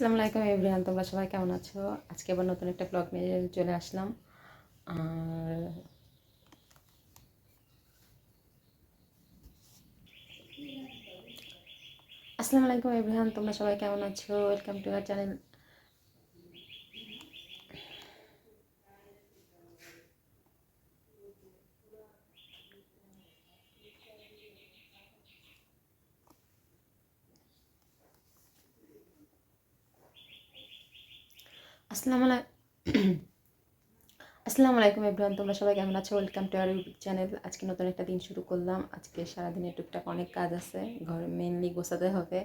আসসালামু আলাইকুম এভরিওয়ান, তোমরা সবাই কেমন আছো? আজকে আবার নতুন একটা ব্লগ নিয়ে চলে আসলাম। আর আসসালামু আলাইকুম এভরিওয়ান, তোমরা সবাই কেমন আছো? Welcome to our channel. আসসালামু আসসালামু আলাইকুম এভরিওয়ান, তোমরা সবাই কেমন আছো? Welcome to our YouTube channel. আজকে নতুন একটা দিন শুরু করলাম। আজকে সারাদিনে টুকটাক অনেক কাজ আছে, ঘরে মেনলি গোছাতে হবে।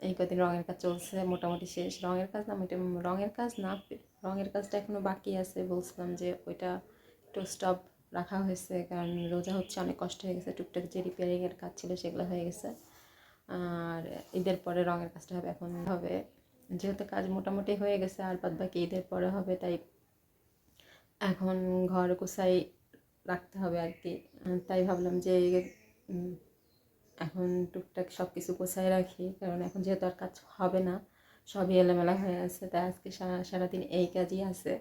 এই কদিন রঙের কাজ চলছে, মোটামুটি শেষ। রঙের কাজটা এখনও বাকি আছে। বলছিলাম যে ওইটা একটু স্টপ রাখা হয়েছে, কারণ রোজা হচ্ছে, অনেক কষ্ট হয়ে গেছে। টুকটাক যে রিপেয়ারিংয়ের কাজ ছিল সেগুলো হয়ে গেছে। আর ঈদের পরে রঙের কাজটা হবে। এখন হবে, যেহেতু কাজ মোটামুটি হয়ে গেছে, আর বাদ বাকি ঈদের পরে হবে, তাই এখন ঘর গোছাই রাখতে হবে আর কি। তাই ভাবলাম যে এখন টুকটাক সব কিছু গোছাই রাখি, কারণ এখন যেহেতু আর কাজ হবে না, সবই এলোমেলা হয়ে আছে। তাই আজকে সারাদিন এই কাজই আছে,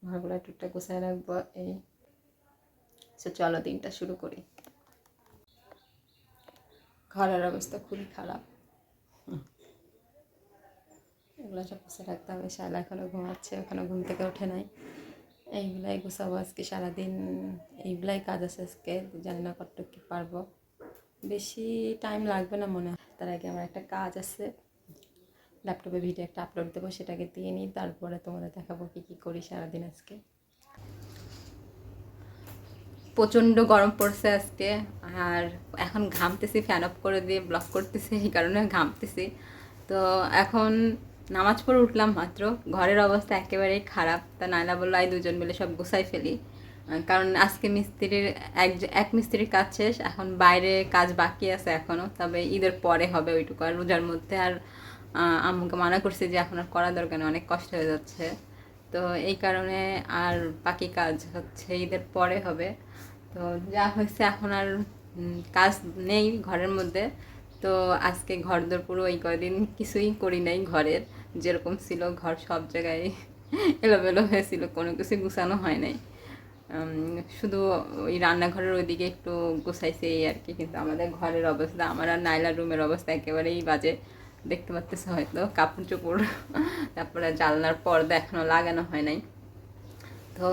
ঘরগুলো টুকটাক গোছাই রাখবো। এই চলো দিনটা শুরু করি। ঘরের অবস্থা খুবই খারাপ, এগুলো সব গুছিয়ে রাখতে হবে। শাইলা এখনও ঘুমাচ্ছে, এখনও ঘুম থেকে ওঠে নাই। এইগুলাই গুছাবো আজকে সারাদিন, এইগুলাই কাজ আছে আজকে। জানি না কতটুকু কি পারবো, বেশি টাইম লাগবে না মনে হয়। তার আগে আমার একটা কাজ আছে, ল্যাপটপে ভিডিও একটা আপলোড দেবো, সেটাকে দিয়ে নিই, তারপরে তোমাদের দেখাবো কী কী করি সারাদিন আজকে। প্রচণ্ড গরম পড়ছে আজকে, আর এখন ঘামতেছি, ফ্যান অফ করে দিয়ে ব্লক করতেছি, এই কারণে ঘামতেছি। তো এখন নামাজ পড়ে উঠলাম মাত্র, ঘরের অবস্থা একেবারেই খারাপ। তা নাইলা বললো এই দুজন মিলে সব গুছাই ফেলি, কারণ আজকে মিস্ত্রির এক মিস্ত্রির কাজ শেষ, এখন বাইরে কাজ বাকি আছে এখনও, তবে ঈদের পরে হবে ওইটুকু। আর রোজার মধ্যে আর আম্মুকে মানা করছে যে এখন আর করা দরকার নেই, অনেক কষ্ট হয়ে যাচ্ছে। তো এই কারণে আর বাকি কাজ হচ্ছে ঈদের পরে হবে। তো যা হয়েছে, এখন আর কাজ নেই ঘরের মধ্যে। তো আজকে ঘরদোর পুরো এই কদিন কিছুই করি নাই ঘরের, যেরকম ছিল ঘর সব জায়গায় এলোমেলো হয়েছিল, কোনো কিছু গুছানো হয় নাই। শুধু ওই রান্নাঘরের ওইদিকে একটু গুছাইছে এই আর কি। কিন্তু আমাদের ঘরের অবস্থা, আমার আর নাইলার রুমের অবস্থা একেবারেই বাজে, দেখতে পাচ্তেছে হয়তো। কাপড় চোপড় তারপরে জানলার পর্দা এখনও লাগানো হয় নাই। তো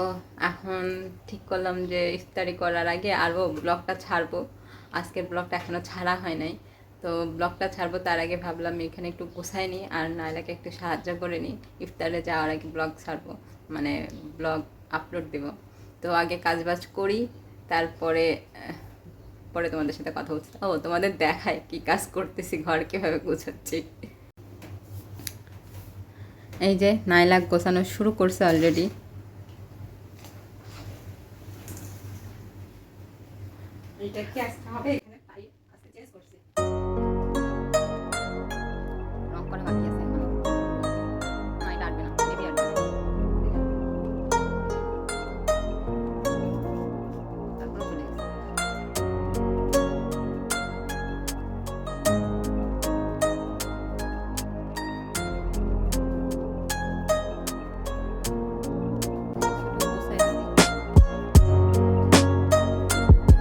এখন ঠিক করলাম যে ইফতারি করার আগে আরও ব্লগটা ছাড়বো। আজকের ব্লগটা এখনও ছাড়া হয় নাই, তো ব্লগটা ছাড়বো তার আগে ভাবলাম এখানে একটু গোছাই নিই আর নাইলাকে একটু সাহায্য করে নিই। ইফতারে যাওয়ার আগে ব্লগ ছাড়বো, মানে ব্লগ আপলোড দেব। তো আগে কাজবাজ করি, তারপরে পরে তোমাদের সাথে কথা বলছি। তোমাদের দেখায় কি কাজ করতেছি, ঘর কীভাবে গোছাচ্ছি। এই যে নাইলা গোছানো শুরু করছে অলরেডি। এটা কি আজকে হবে? এখানে পাই আজকে চেঞ্জ করছি, রং করা বাকি আছে এখনো। না, এটা আসবে না, মেবি আসবে না। তারপরে চলে গেছে। শুধু গুছাইছি,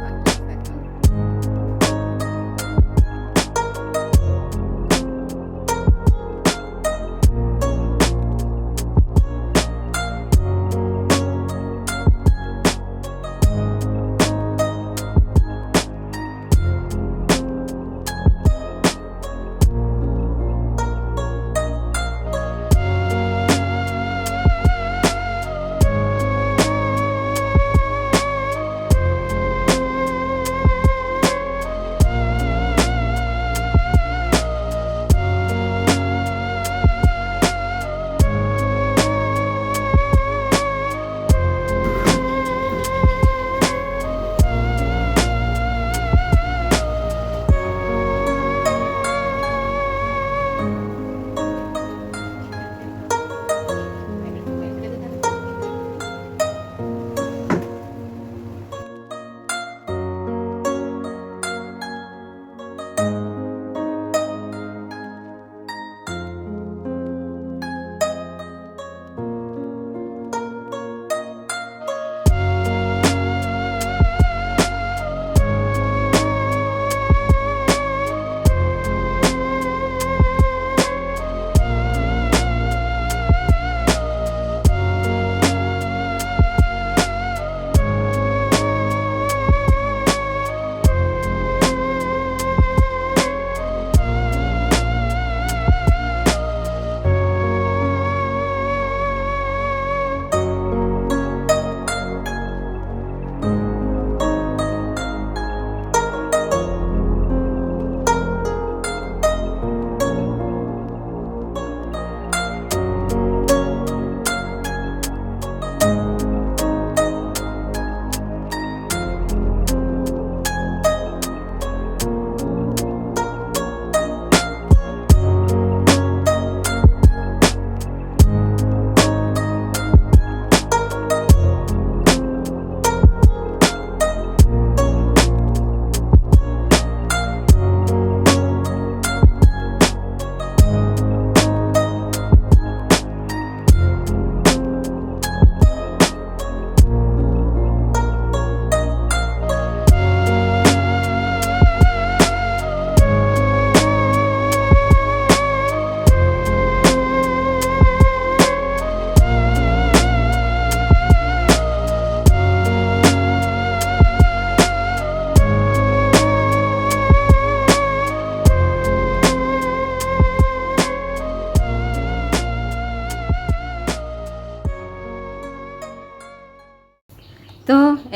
বাকি আছে এখন।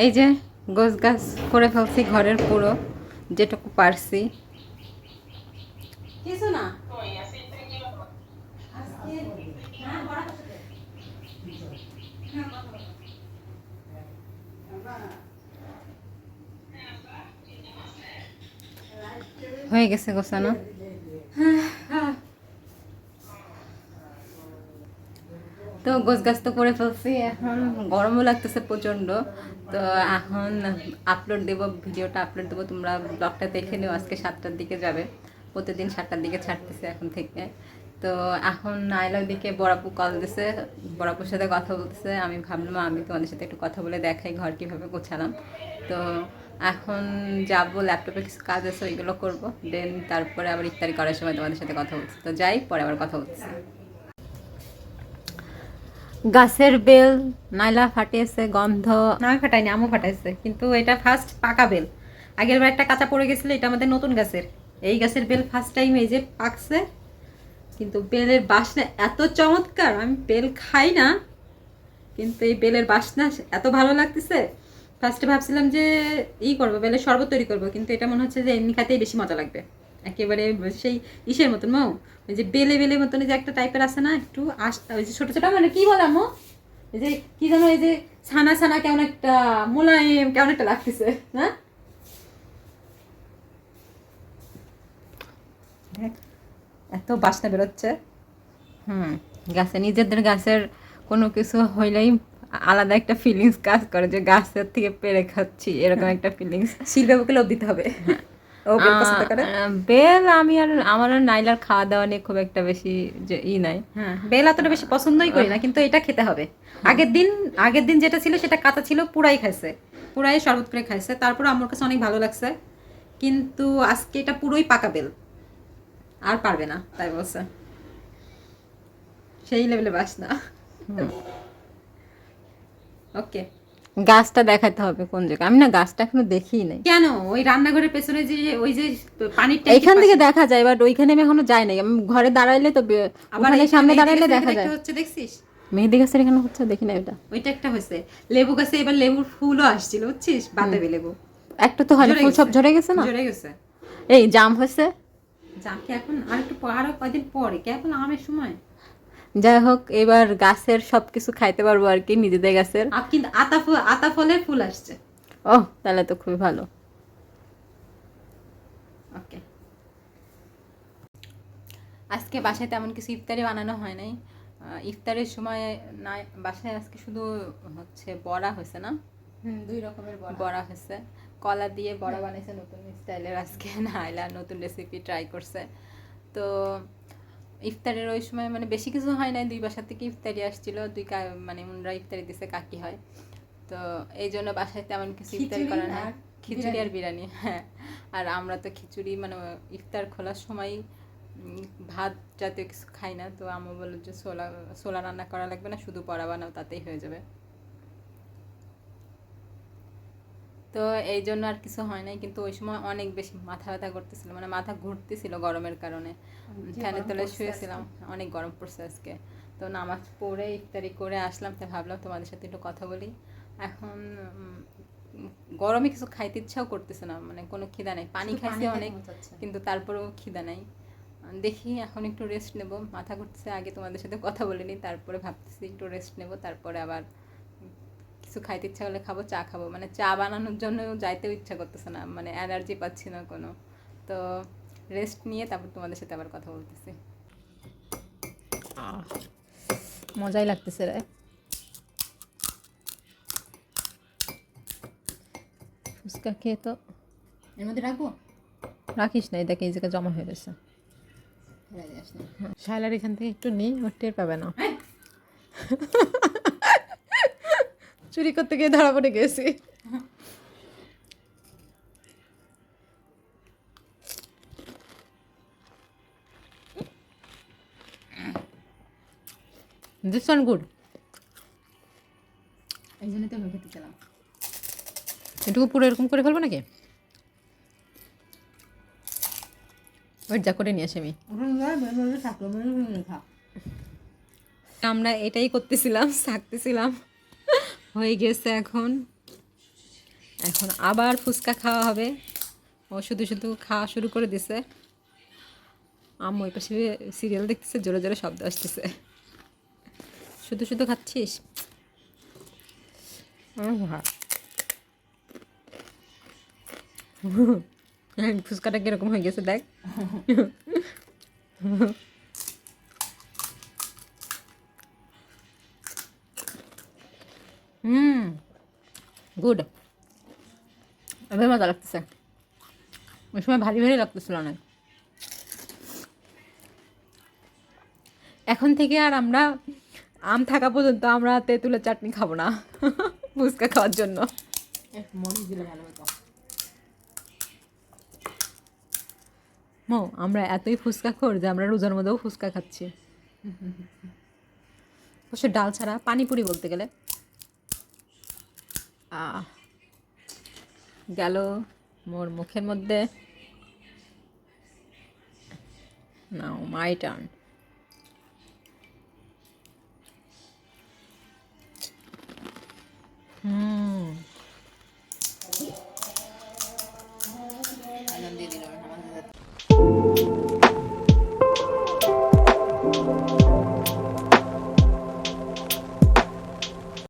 এই যে গোছ গাছ করে ফেলছি ঘরের পুরো যেটুকু পারছি। কিছু না হয়ে গেছে গোছানো। তো গোছ গাছ তো করে ফেলছি, এখন গরমও লাগতেছে প্রচণ্ড। তো এখন আপলোড দেবো, ভিডিওটা আপলোড দেবো, তোমরা ব্লগটা দেখে নিও। আজকে 7টার দিকে যাবে, প্রতিদিন 7টার দিকে ছাড়তেছে এখন থেকে। তো এখন নাইলার দিকে বড়াপু কল দিছে, বড়াপুর সাথে কথা বলতেছে। আমি ভাবলাম আমি তোমাদের সাথে একটু কথা বলে দেখাই ঘর কীভাবে গোছালাম। তো এখন যাবো, ল্যাপটপে কিছু কাজ আছে ওইগুলো করবো, দেন তারপরে আবার ইফতারি করার সময় তোমাদের সাথে কথা বলছি। তো যাই, পরে আবার কথা বলছি। গাছের বেল নাইলা ফাটিয়েছে, গন্ধ। না আমি ফাটাইনি, আমও ফাটাইছে, কিন্তু এটা ফার্স্ট পাকা বেল। আগের বার একটা কাঁচা পড়ে গেছিল, এটা আমাদের নতুন গাছের। এই গাছের বেল ফার্স্ট টাইম এই যে পাকছে, কিন্তু বেলের বাসনা এত চমৎকার। আমি বেল খাই না, কিন্তু এই বেলের বাসনা এত ভালো লাগতেছে। ফার্স্টে ভাবছিলাম যে করবো, বেলের শরবত তৈরি করবো, কিন্তু এটা মনে হচ্ছে যে এমনি খাতেই বেশি মজা লাগবে। একেবারে সেই ইসের মতন মো, ওই যে বেলে বেলে মতন যে একটা টাইপের আছে না, একটু ওই যে ছোটো ছোটো, মানে কি বললাম মো, এই যে কি জানো, এই যে ছানা ছানা কেমন একটা মোলায়েম কেমন একটা লাগতেছে না। এত বাসনা বেরোচ্ছে। গাছে, নিজেদের গাছের কোনো কিছু হইলেই আলাদা একটা ফিলিংস কাজ করে, যে গাছের থেকে পেরে খাচ্ছি, এরকম একটা ফিলিংস। শিলবাবুকে লোভ দিতে হবে। ও বেল পছন্দ করে। বেল আমি আর আমার আর নাইলার খাওয়া দাওয়া নিয়ে খুব একটা বেশি যে নাই। হ্যাঁ, বেল অতটা বেশি পছন্দই করি না, কিন্তু এটা খেতে হবে। আগের দিন যেটা ছিল সেটা কাঁচা ছিল, পুরাই খাইছে, পুরাই শরবত করে খাইছে। তারপর আমার কাছে অনেক ভালো লাগছে, কিন্তু আজকে এটা পুরোই পাকা বেল, আর পারবে না তাই বলছে। সেই লেভেলে বাসনা। ওকে, গাছটা দেখাতে হবে কোন জায়গায়। আমি না গাছটা এখনো দেখিই নাই। কেন? ওই রান্নাঘরের পেছনে যে ওই যে পানির ট্যাঙ্কি, এখান থেকে দেখা যায়, বাট ওইখানে আমি এখনো যাই নাই। আমি ঘরে দাঁড়াইলে তো, আবার সামনে দাঁড়াইলে দেখা যায়। হচ্ছে দেখছিস, মেহেদি গাছের এখানে হচ্ছে, দেখি না ওটা। ওইটা একটা হয়েছে। লেবু গাছে এবার লেবুর ফুলও আসছিল, বুঝছিস, বাতাবি লেবু। একটা তো হয়, ফুল সব ঝরে গেছে না, ঝরে গেছে। এই জাম হয়েছে, জাম কি এখন আর একটু আরো কয়দিন পরে, কি এখন আমের সময়। যাই হোক, এবার গাছের সবকিছু খাইতে পারবো আর কি, নিজেদের গাছের। কিন্তু আতা ফলের ফুল আসছে। ও, তাহলে তো খুবই ভালো। ওকে, আজকে বাসায় তেমন কিছু ইফতারি বানানো হয় নাই। ইফতারের সময় না, বাসায় আজকে শুধু হচ্ছে বড়া হয়েছে না, 2 রকমের বড়া হয়েছে। কলা দিয়ে বড়া বানাইছে নতুন স্টাইলের আজকে নাইলা, নতুন রেসিপি ট্রাই করছে। তো ইফতারের ওই সময় মানে বেশি কিছু হয় নাই, 2 বাসা থেকে ইফতারি আসছিল, 2 মানে উনরা ইফতারি দিছে কাকি হয়। তো এই জন্য বাসায় তেমন কিছু ইফতারি করা না, খিচুড়ি আর বিরিয়ানি। হ্যাঁ, আর আমরা তো খিচুড়ি মানে ইফতার খোলার সময় ভাত জাতীয় কিছু খাই না। তো আম্মু বলল যে ছোলা রান্না করা লাগবে না, শুধু বড়া বানাও, তাতেই হয়ে যাবে। তো এই জন্য আর কিছু হয় নাই। কিন্তু ওই সময় অনেক বেশি মাথা ব্যথা করতেছিল, মানে মাথা ঘুরতেছিল গরমের কারণে। ফ্যানের তলায় শুয়েছিলাম, অনেক গরম পড়ছে আজকে। তো নামাজ পড়ে ইফতারি করে আসলাম, তাই ভাবলাম তোমাদের সাথে একটু কথা বলি। এখন গরমে কিছু খাইতে ইচ্ছাও করতেছে না, মানে কোনো খিদা নেই। পানি খাইছি অনেক, কিন্তু তারপরেও খিদা নাই। দেখি এখন একটু রেস্ট নেব, মাথা ঘুরতেছে। আগে তোমাদের সাথে কথা বলিনি, তারপরে ভাবতেছি একটু রেস্ট নেব, তারপরে আবার কিছু খাইতে ইচ্ছা করলে খাবো, চা খাবো। মানে চা বানানোর জন্য যাইতেও ইচ্ছা করতেছে না, মানে এনার্জি পাচ্ছি না কোনো। তো রেস্ট নিয়ে তারপর তোমাদের সাথে আবার কথা বলতেছি। মজাই লাগতেছে রে, ফুচকা খেয়ে। তো এর মধ্যে রাখবো, রাখিস না, দেখে এই জায়গায় জমা হয়ে গেছে। শাইলার এখান থেকে একটু নিই, ওর টের পাবে না। চুরি করতে গিয়ে ধরা পড়ে গেছি। This one good. এই জন্য তো আমি খেতে চাইলাম। এটুকু পুরো এরকম করে ফেলবো নাকি? ওয়েট, যা করে নিয়ে আসি আমি। আমরা এটাই করতেছিলাম, থাকতেছিলাম। হয়ে গেছে এখন এখন আবার ফুচকা খাওয়া হবে। ও শুধু শুধু খাওয়া শুরু করে দিছে। আম্মু ওই পাশে সিরিয়াল দেখতেছে, জোরে জোরে শব্দ আসতেছে। শুধু শুধু খাচ্ছিস? ফুচকাটা কিরকম হয়ে গেছে দেখ। গুড, এবার মজা লাগতেছে। ওই সময় ভারী ভারী লাগতেছিল না। এখন থেকে আর আমরা আম থাকা পর্যন্ত আমরা তেঁতুলের চাটনি খাবো না ফুচকা খাওয়ার জন্য। মো আমরা এতই ফুচকা খোর যে আমরা রোজার মধ্যেও ফুচকা খাচ্ছি। অবশ্য ডাল ছাড়া, পানিপুরি বলতে গেলে। গেল মোর মুখের মধ্যে। নাও মাই টার্ন।